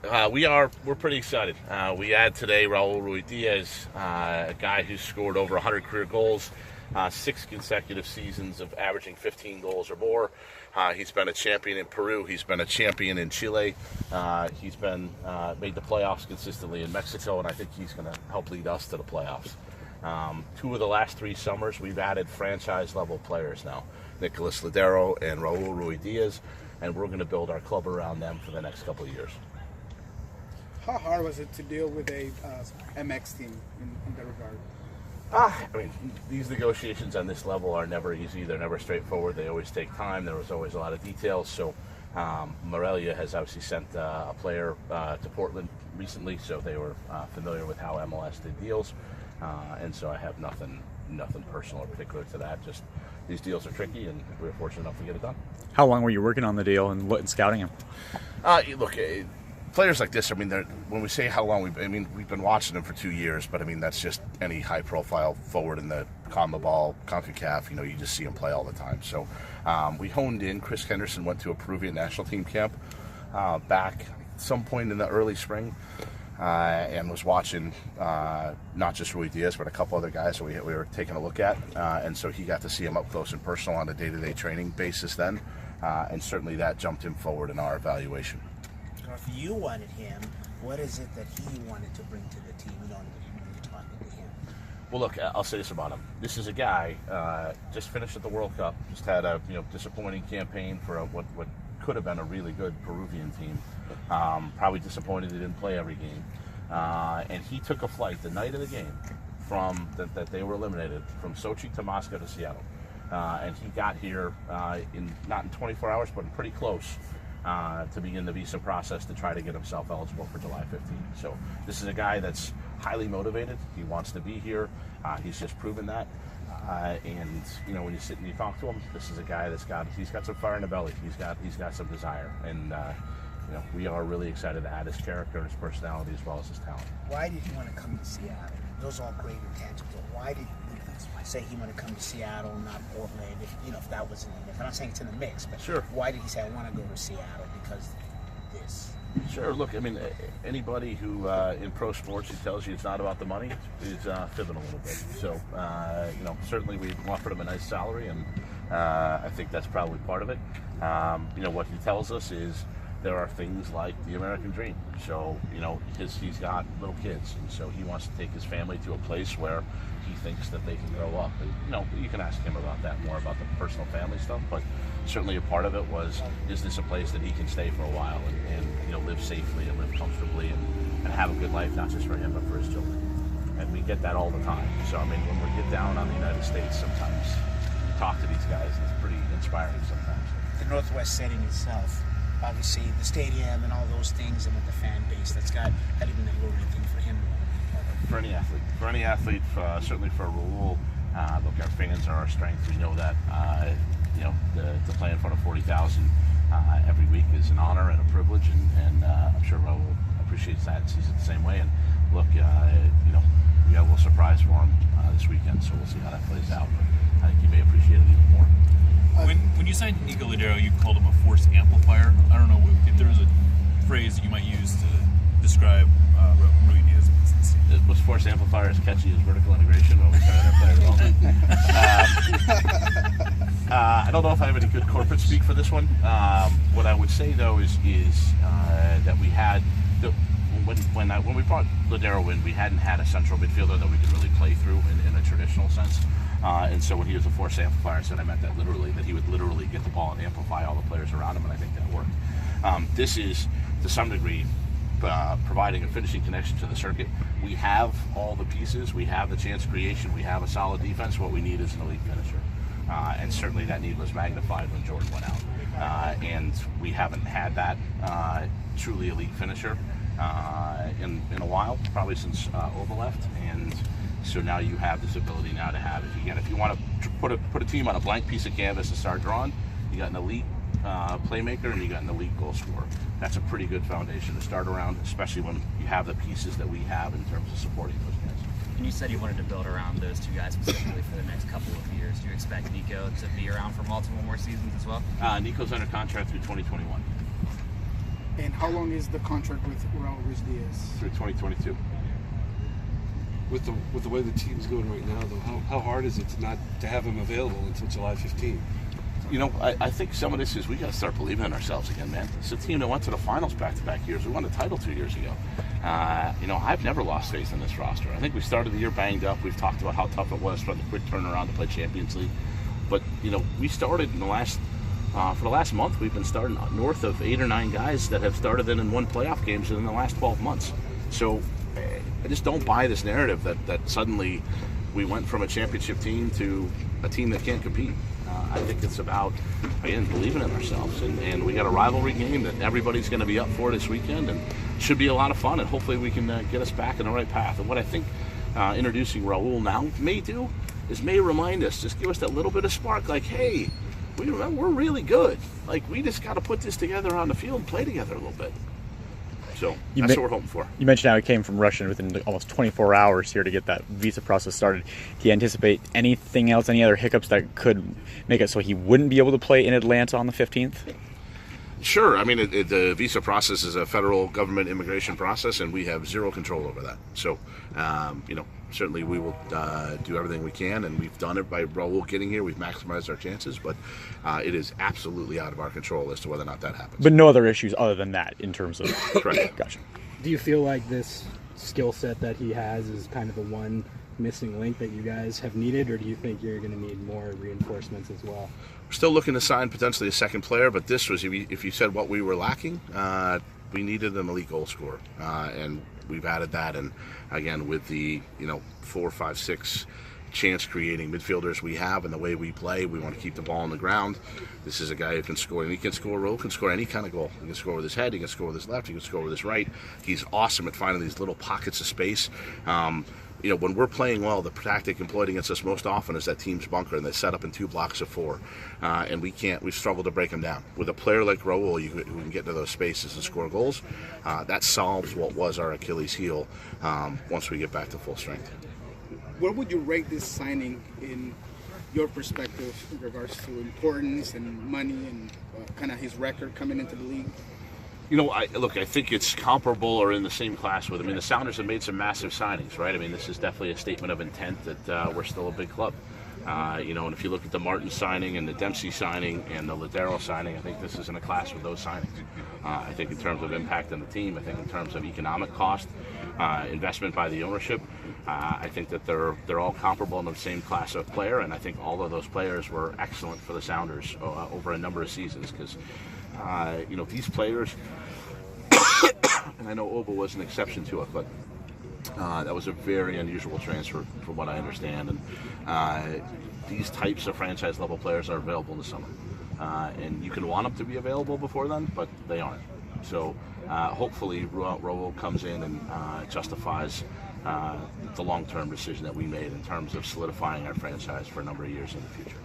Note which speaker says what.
Speaker 1: We're pretty excited. We add today Raúl Ruidíaz, a guy who's scored over 100 career goals, 6 consecutive seasons of averaging 15 goals or more. He's been a champion in Peru. He's been a champion in Chile. He's been made the playoffs consistently in Mexico, and I think he's going to help lead us to the playoffs. 2 of the last 3 summers, we've added franchise-level players now, Nicolas Ladero and Raúl Ruidíaz, and we're going to build our club around them for the next couple of years.
Speaker 2: How hard was it to deal with a MX team in that regard?
Speaker 1: I mean, these negotiations on this level are never easy. They're never straightforward. They always take time. There was always a lot of details. So Morelia has obviously sent a player to Portland recently, so they were familiar with how MLS did deals. And so I have nothing personal or particular to that. Just these deals are tricky, and we were fortunate enough to get it done.
Speaker 3: How long were you working on the deal and scouting him?
Speaker 1: Look, players like this, I mean, when we say how long, we've been watching them for 2 years, but I mean, that's just any high-profile forward in the CONMEBOL, CONCACAF, you just see them play all the time. So we honed in. Chris Henderson went to a Peruvian national team camp back some point in the early spring and was watching not just Ruidíaz, but a couple other guys that we were taking a look at. And so he got to see him up close and personal on a day-to-day training basis then, and certainly that jumped him forward in our evaluation.
Speaker 4: If you wanted him, what is it that he wanted to bring to the team when you're talking to him?
Speaker 1: Well, look, I'll say this about him. This is a guy just finished at the World Cup, just had a disappointing campaign for what could have been a really good Peruvian team. Probably disappointed he didn't play every game. And he took a flight the night of the game from that they were eliminated from Sochi to Moscow to Seattle. And he got here not in 24 hours, but pretty close. To begin the visa process to try to get himself eligible for July 15th. So this is a guy that's highly motivated. He wants to be here. He's just proven that. And when you sit and you talk to him, this is a guy he's got some fire in the belly. He's got some desire. And we are really excited to add his character and his personality as well as his talent.
Speaker 4: Why did he want to come to Seattle? Those are all great intangibles. Why did say he wanted to come to Seattle, not Portland? If that was in the mix. I'm not saying it's in the mix, but
Speaker 1: sure. Why
Speaker 4: did he say I want to go to Seattle because this?
Speaker 1: Sure. Look, I mean, anybody who in pro sports who tells you it's not about the money is fibbing a little bit. So, certainly we offered him a nice salary, and I think that's probably part of it. What he tells us is there are things like the American dream. So, he's got little kids, and so he wants to take his family to a place where he thinks that they can grow up. And, you can ask him about that, more about the personal family stuff, but certainly a part of it was, is this a place that he can stay for a while and live safely and live comfortably and have a good life, not just for him, but for his children. And we get that all the time. So, I mean, when we get down on the United States, sometimes we talk to these guys, and it's pretty inspiring sometimes.
Speaker 4: The Northwest setting itself, obviously the stadium and all those things, and with the fan base, that's got even a alluring thing for him.
Speaker 1: For any athlete, certainly for Raúl, look, our fans are our strength. We know that. To play in front of 40,000 every week is an honor and a privilege, and I'm sure Raúl appreciates that and sees it the same way. And look, we got a little surprise for him this weekend, so we'll see how that plays out. But I think he may appreciate it even more.
Speaker 5: When you signed Nico Ladero, you called him a force amplifier. I don't know if there was a phrase that you might use to describe Ruidíaz.
Speaker 1: Was force amplifier as catchy as vertical integration when we started our player development? I don't know if I have any good corporate speak for this one. What I would say though is that we had when we brought Ladero in, we hadn't had a central midfielder that we could really play through in a traditional sense. And so when he was a force amplifier, I said I meant that literally, that he would literally get the ball and amplify all the players around him, and I think that worked. This is, to some degree, providing a finishing connection to the circuit. We have all the pieces. We have the chance creation. We have a solid defense. What we need is an elite finisher. And certainly that need was magnified when Jordan went out. And we haven't had that truly elite finisher in a while, probably since Ova left. And so now you have this ability now to have it. Again, if you want to put a team on a blank piece of canvas and start drawing, you got an elite playmaker and you got an elite goal scorer. That's a pretty good foundation to start around, especially when you have the pieces that we have in terms of supporting those guys.
Speaker 6: And you said you wanted to build around those two guys specifically for the next couple of years. Do you expect Nico to be around for multiple more seasons as well?
Speaker 1: Nico's under contract through 2021.
Speaker 2: And how long is the contract with Raúl Ruidíaz?
Speaker 1: Through 2022.
Speaker 7: With the way the team's going right now, though, how hard is it to have him available until July 15th?
Speaker 1: You know, I think some of this is we got to start believing in ourselves again, man. It's a team that went to the finals back-to-back years. We won the title 2 years ago. You know, I've never lost faith in this roster. I think we started the year banged up. We've talked about how tough it was for the quick turnaround to play Champions League. But, you know, we started in the last, for the last month, we've been starting north of 8 or 9 guys that have started in one playoff games in the last 12 months. So I just don't buy this narrative that suddenly we went from a championship team to a team that can't compete. I think it's about, again, believing in ourselves. And we got a rivalry game that everybody's going to be up for this weekend, and should be a lot of fun, and hopefully we can get us back in the right path. And what I think introducing Raúl now may do is may remind us, just give us that little bit of spark, like, hey, we're really good. Like, we just got to put this together on the field and play together a little bit. So that's what we're hoping for.
Speaker 3: You mentioned how he came from Russia within almost 24 hours here to get that visa process started. Do you anticipate anything else, any other hiccups that could make it so he wouldn't be able to play in Atlanta on the 15th?
Speaker 1: Sure. I mean, the visa process is a federal government immigration process, and we have zero control over that. So, you know, certainly we will do everything we can, and we've done it by Raúl getting here. We've maximized our chances, but it is absolutely out of our control as to whether or not that happens.
Speaker 3: But no other issues other than that in terms of...
Speaker 1: Correct.
Speaker 3: Gotcha.
Speaker 8: Do you feel like this skill set that he has is kind of the one missing link that you guys have needed, or do you think you're going to need more reinforcements as well?
Speaker 1: We're still looking to sign potentially a second player, but this was, if you said what we were lacking, we needed an elite goal scorer, and we've added that. And again, with the 4, 5, 6 chance creating midfielders we have and the way we play, we want to keep the ball on the ground. This is a guy who can score, and he can score. Raúl can score any kind of goal. He can score with his head, he can score with his left, he can score with his right. He's awesome at finding these little pockets of space. You know, when we're playing well, the tactic employed against us most often is that team's bunker, and they set up in 2 blocks of 4, and we've struggled to break them down. With a player like Raúl, who can get into those spaces and score goals, that solves what was our Achilles heel once we get back to full strength.
Speaker 2: Where would you rate this signing in your perspective in regards to importance and money and kind of his record coming into the league?
Speaker 1: You know, I think it's comparable or in the same class with. I mean, the Sounders have made some massive signings, right? I mean, this is definitely a statement of intent that we're still a big club. You know, and if you look at the Martin signing and the Dempsey signing and the Ladero signing, I think this is in a class with those signings. I think in terms of impact on the team, I think in terms of economic cost, investment by the ownership, I think that they're all comparable in the same class of player, and I think all of those players were excellent for the Sounders over a number of seasons because, you know, these players, and I know Oba was an exception to it, but that was a very unusual transfer from what I understand. And these types of franchise level players are available in the summer. And you can want them to be available before then, but they aren't. So hopefully Raúl comes in and justifies the long-term decision that we made in terms of solidifying our franchise for a number of years in the future.